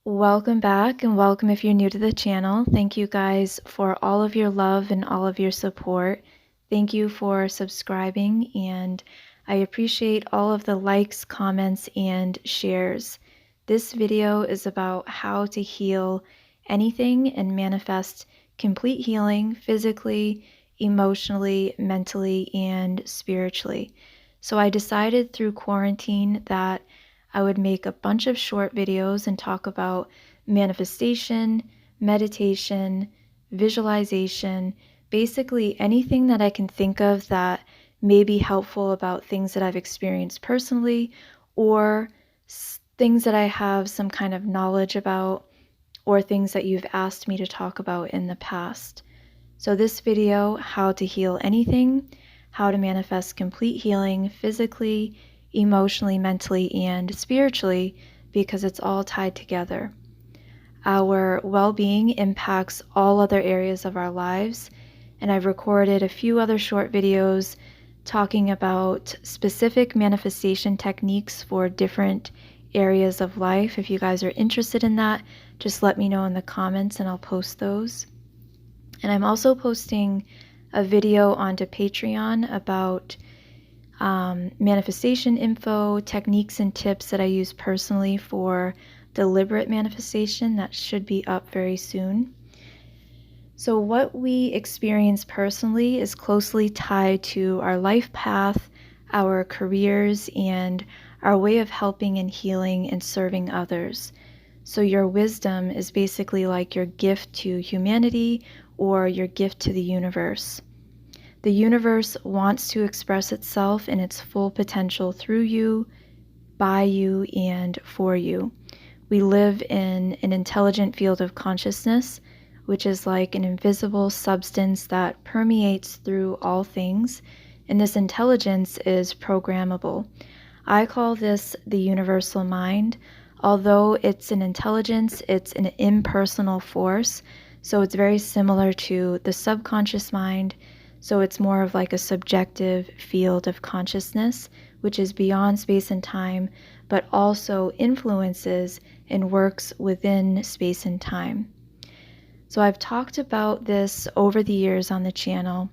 Welcome back and welcome if you're new to the channel. Thank you guys for all of your love and all of your support. Thank you for subscribing, and I appreciate all of the likes, comments, and shares. This video is about how to heal anything and manifest complete healing physically, emotionally, mentally, and spiritually. So I decided through quarantine that I would make a bunch of short videos and talk about manifestation, meditation, visualization, basically anything that I can think of that may be helpful about things that I've experienced personally or things that I have some kind of knowledge about or things that you've asked me to talk about in the past. So this video, how to heal anything, how to manifest complete healing physically, emotionally, mentally, and spiritually, because it's all tied together. Our well-being impacts all other areas of our lives, and I've recorded a few other short videos talking about specific manifestation techniques for different areas of life. If you guys are interested in that, just let me know in the comments and I'll post those. And I'm also posting a video onto Patreon about manifestation info, techniques, and tips that I use personally for deliberate manifestation that should be up very soon. So what we experience personally is closely tied to our life path, our careers, and our way of helping and healing and serving others. So your wisdom is basically like your gift to humanity or your gift to the universe. The universe wants to express itself in its full potential through you, by you, and for you. We live in an intelligent field of consciousness, which is like an invisible substance that permeates through all things, and this intelligence is programmable. I call this the universal mind. Although it's an intelligence, it's an impersonal force, so it's very similar to the subconscious mind. So it's more of like a subjective field of consciousness, which is beyond space and time, but also influences and works within space and time. So I've talked about this over the years on the channel,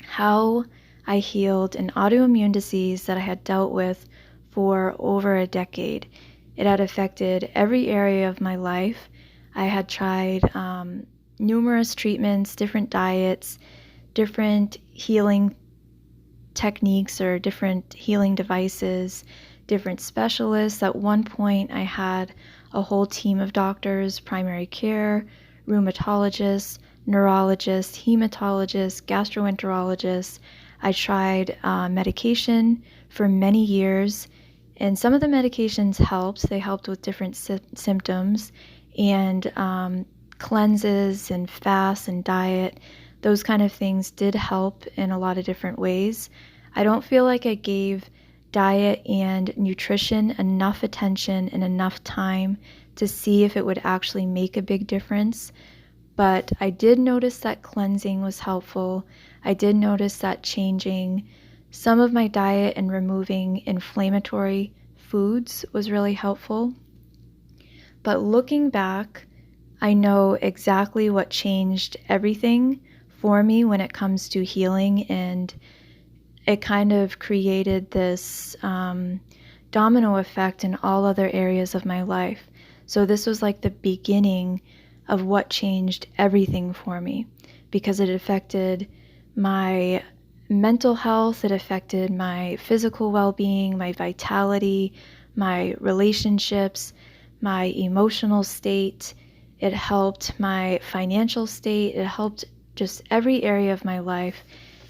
how I healed an autoimmune disease that I had dealt with for over a decade. It had affected every area of my life. I had tried numerous treatments, different diets, different healing techniques or different healing devices, different specialists. At one point, I had a whole team of doctors, primary care, rheumatologists, neurologists, hematologists, gastroenterologists. I tried medication for many years, and some of the medications helped. They helped with different symptoms, and cleanses and fasts and diet. Those kind of things did help in a lot of different ways. I don't feel like I gave diet and nutrition enough attention and enough time to see if it would actually make a big difference. But I did notice that cleansing was helpful. I did notice that changing some of my diet and removing inflammatory foods was really helpful. But looking back, I know exactly what changed everything for me when it comes to healing, and it kind of created this domino effect in all other areas of my life. So this was like the beginning of what changed everything for me, because it affected my mental health, it affected my physical well-being, my vitality, my relationships, my emotional state. It helped my financial state. It helped just every area of my life,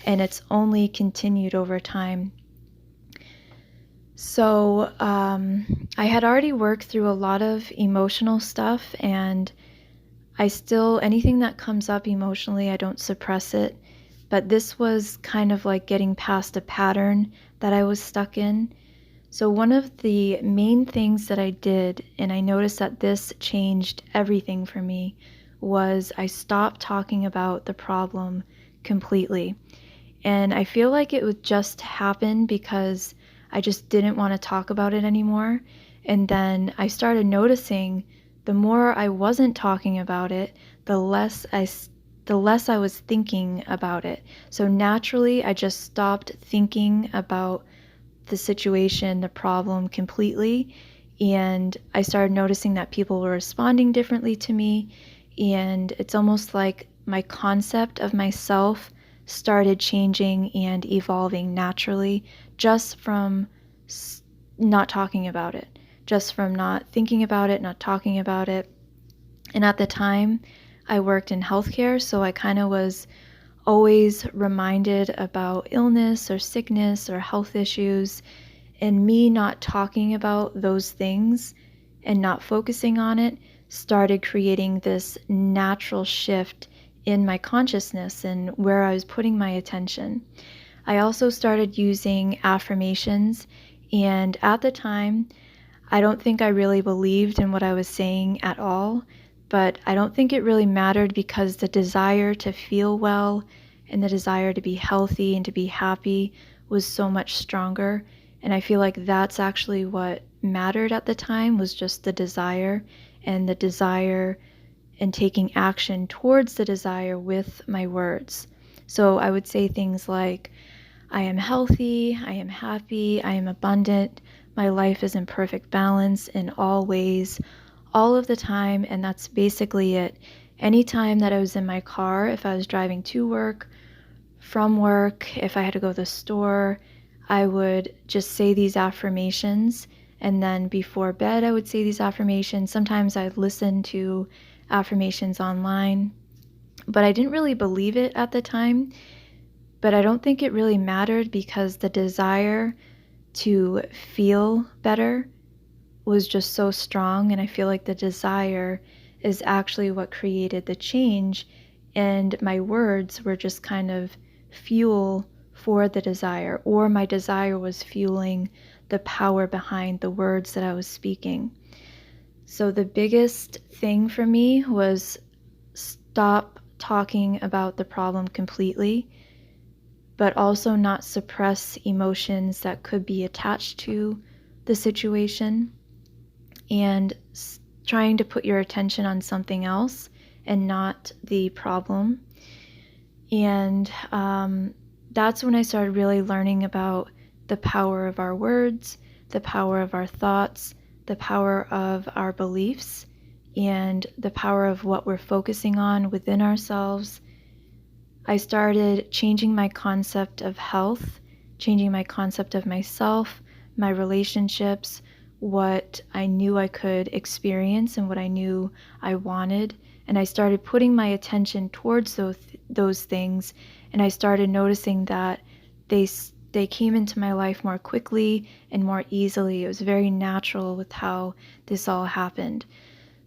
and it's only continued over time. So I had already worked through a lot of emotional stuff, and anything that comes up emotionally, I don't suppress it. But this was kind of like getting past a pattern that I was stuck in. So one of the main things that I did, and I noticed that this changed everything for me, was I stopped talking about the problem completely. And I feel like it would just happen because I just didn't want to talk about it anymore. And then I started noticing the more I wasn't talking about it, the less I was thinking about it. So naturally, I just stopped thinking about the situation, the problem completely. And I started noticing that people were responding differently to me. And it's almost like my concept of myself started changing and evolving naturally just from not talking about it, just from not thinking about it, not talking about it. And at the time, I worked in healthcare, so I kind of was always reminded about illness or sickness or health issues, and me not talking about those things and not focusing on it started creating this natural shift in my consciousness and where I was putting my attention. I also started using affirmations, and at the time, I don't think I really believed in what I was saying at all, but I don't think it really mattered because the desire to feel well and the desire to be healthy and to be happy was so much stronger. And I feel like that's actually what mattered at the time, was just the desire and taking action towards the desire with my words. So I would say things like, I am healthy, I am happy, I am abundant, my life is in perfect balance in all ways, all of the time, and that's basically it. Anytime that I was in my car, if I was driving to work, from work, if I had to go to the store, I would just say these affirmations. And then before bed, I would say these affirmations. Sometimes I'd listen to affirmations online, but I didn't really believe it at the time. But I don't think it really mattered because the desire to feel better was just so strong. And I feel like the desire is actually what created the change. And my words were just kind of fuel for the desire, or my desire was fueling the power behind the words that I was speaking. So the biggest thing for me was stop talking about the problem completely, but also not suppress emotions that could be attached to the situation, and trying to put your attention on something else and not the problem. And that's when I started really learning about the power of our words, the power of our thoughts, the power of our beliefs, and the power of what we're focusing on within ourselves. I started changing my concept of health, changing my concept of myself, my relationships, what I knew I could experience and what I knew I wanted. And I started putting my attention towards those things, and I started noticing that they came into my life more quickly and more easily. It was very natural with how this all happened.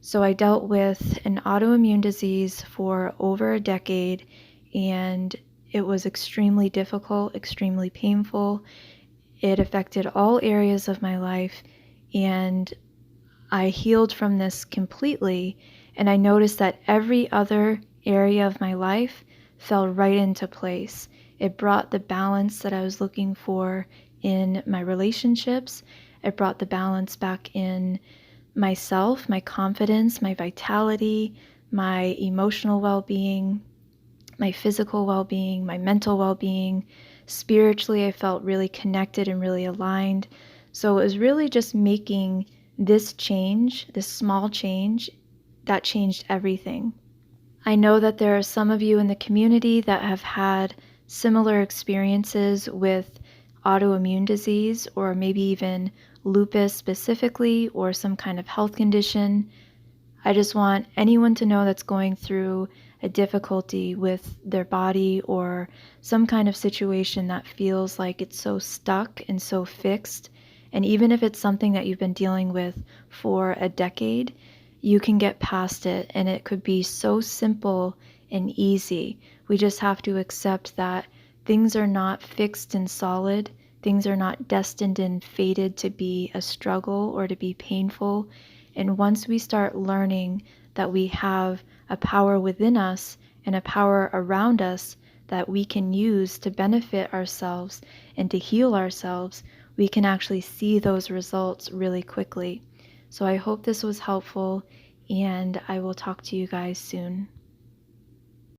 So I dealt with an autoimmune disease for over a decade, and it was extremely difficult, extremely painful. It affected all areas of my life, and I healed from this completely. And I noticed that every other area of my life fell right into place. It brought the balance that I was looking for in my relationships. It brought the balance back in myself, my confidence, my vitality, my emotional well-being, my physical well-being, my mental well-being. Spiritually, I felt really connected and really aligned. So it was really just making this change, this small change, that changed everything. I know that there are some of you in the community that have had similar experiences with autoimmune disease, or maybe even lupus specifically, or some kind of health condition. I just want anyone to know that's going through a difficulty with their body or some kind of situation that feels like it's so stuck and so fixed. And even if it's something that you've been dealing with for a decade, you can get past it, and it could be so simple and easy. We just have to accept that things are not fixed and solid. Things are not destined and fated to be a struggle or to be painful. And once we start learning that we have a power within us and a power around us that we can use to benefit ourselves and to heal ourselves, we can actually see those results really quickly. So I hope this was helpful, and I will talk to you guys soon.